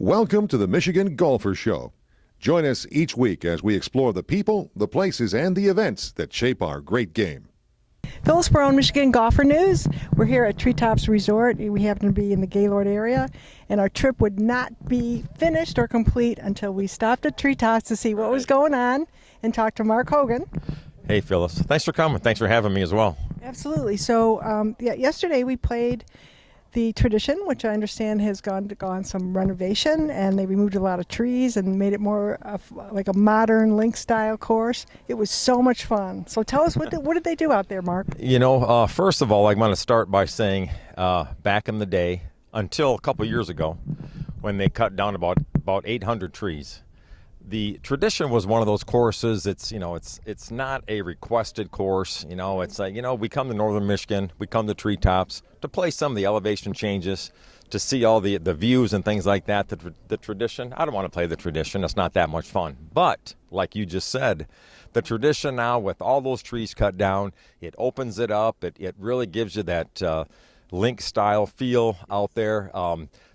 Welcome to the Michigan Golfer Show. Join us each week as we explore the people, the places, and the events that shape our great game. Phyllis Barone, Michigan Golfer News. We're here at Treetops Resort. We happen to be in the Gaylord area, and our trip would not be finished or complete until we stopped at Treetops to see what was going on and talk to Mark Hogan. Hey, Phyllis. Thanks for coming. Thanks for having me as well. Absolutely. So, yesterday we played the Tradition, which I understand has gone some renovation, and they removed a lot of trees and made it more of like a modern link-style course. It was so much fun. So tell us, what did they do out there, Mark? You know, first of all, I want to start by saying back in the day, until a couple years ago, when they cut down about 800 trees, the Tradition was one of those courses. It's not a requested course. It's like, we come to Northern Michigan, we come to Treetops to play some of the elevation changes, to see all the views and things like that. The Tradition, I don't want to play the Tradition. It's not that much fun. But like you just said, the Tradition now, with all those trees cut down, it opens it up. It really gives you that link style feel out there.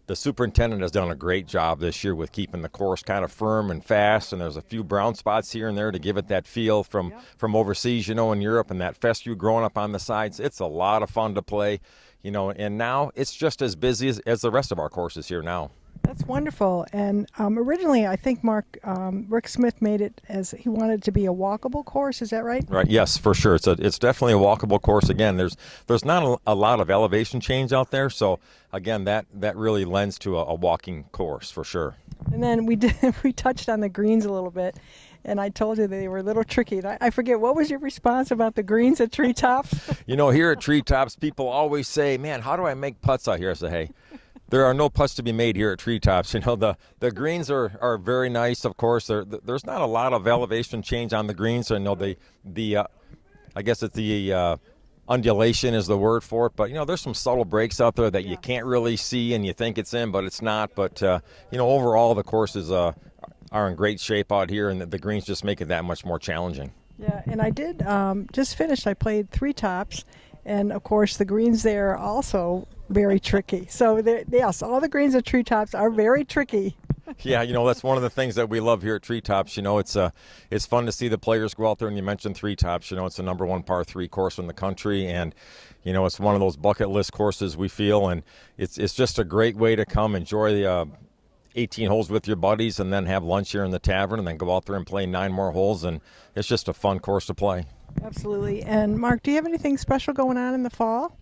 The superintendent has done a great job this year with keeping the course kind of firm and fast, and there's a few brown spots here and there to give it that feel from overseas, in Europe, and that fescue growing up on the sides. It's a lot of fun to play, and now it's just as busy as the rest of our courses here now. That's wonderful. And originally, I think Rick Smith made it as he wanted to be a walkable course. Is that right? Right. Yes, for sure. It's definitely a walkable course. Again, there's not a lot of elevation change out there, so again, that really lends to a walking course for sure. And then we touched on the greens a little bit, and I told you they were a little tricky. And I forget, what was your response about the greens at Treetops? Here at Treetops, people always say, "Man, how do I make putts out here?" I say, "Hey, there are no putts to be made here at Treetops." The greens are very nice, of course. There's not a lot of elevation change on the greens. I guess it's the undulation is the word for it. But, there's some subtle breaks out there that you can't really see, and you think it's in, but it's not. But, overall, the courses are in great shape out here, and the greens just make it that much more challenging. Yeah, and I did just finished. I played 3 tops, and, of course, the greens there are also very tricky. So, yes, all the greens at Treetops are very tricky. Yeah, that's one of the things that we love here at Treetops. It's fun to see the players go out there, and you mentioned Treetops. It's the number 1 par 3 course in the country, and it's one of those bucket list courses, we feel, and it's just a great way to come enjoy the 18 holes with your buddies, and then have lunch here in the tavern, and then go out there and play 9 more holes, and it's just a fun course to play. Absolutely. And Mark, do you have anything special going on in the fall?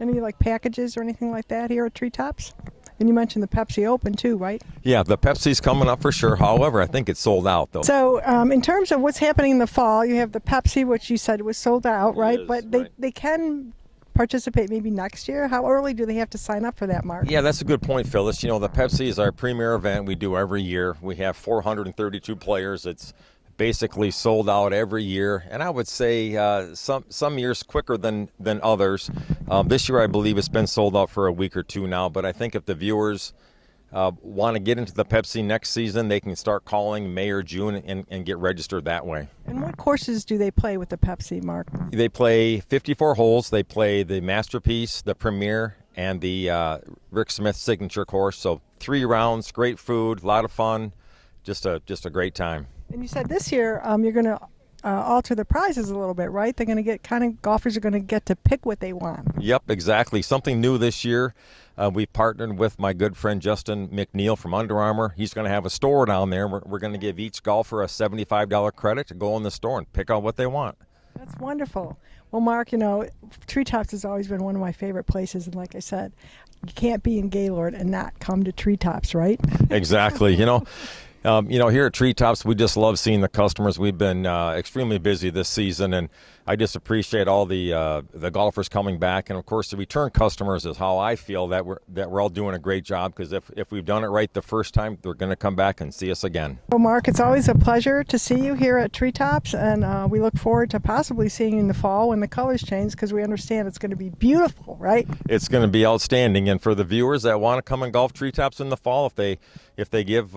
Any packages or anything like that here at Treetops? And you mentioned the Pepsi Open too, right? Yeah, the Pepsi's coming up for sure. However, I think it's sold out, though. So in terms of what's happening in the fall, you have the Pepsi, which you said was sold out, right? But they can participate maybe next year. How early do they have to sign up for that, Mark? Yeah, that's a good point, Phyllis. The Pepsi is our premier event we do every year. We have 432 players. It's basically sold out every year, and I would say some years quicker than others. This year, I believe it's been sold out for a week or two now, but I think if the viewers want to get into the Pepsi next season, they can start calling May or June and get registered that way. And what courses do they play with the Pepsi, Mark? They play 54 holes. They play the Masterpiece, the Premier, and the Rick Smith signature course. So 3 rounds, great food, a lot of fun, just a great time. And you said this year you're going to alter the prizes a little bit, right? They're going to golfers are going to get to pick what they want. Yep, exactly. Something new this year. We partnered with my good friend Justin McNeil from Under Armour. He's going to have a store down there. We're going to give each golfer a $75 credit to go in the store and pick out what they want. That's wonderful. Well, Mark, Treetops has always been one of my favorite places, and like I said, you can't be in Gaylord and not come to Treetops, right? Exactly. Here at Treetops, we just love seeing the customers. We've been extremely busy this season, and I just appreciate all the golfers coming back. And of course, the return customers is how I feel that we're all doing a great job, because if we've done it right the first time, they're going to come back and see us again. Well, Mark, it's always a pleasure to see you here at Treetops, and we look forward to possibly seeing you in the fall when the colors change, because we understand it's going to be beautiful, right? It's going to be outstanding, and for the viewers that want to come and golf Treetops in the fall, if they give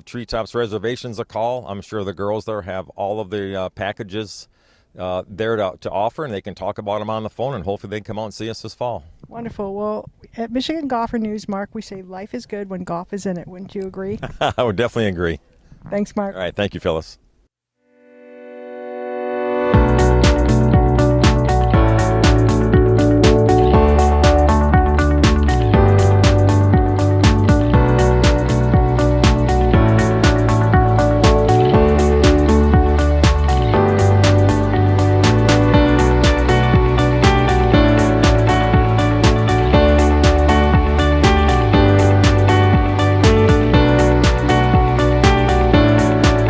Treetops reservations a call, I'm sure the girls there have all of the packages there to offer, and they can talk about them on the phone, and hopefully they can come out and see us this fall. Wonderful. Well, at Michigan Golfer News, Mark, we say life is good when golf is in it. Wouldn't you agree? I would definitely agree. Thanks, Mark. All right. Thank you, Phyllis.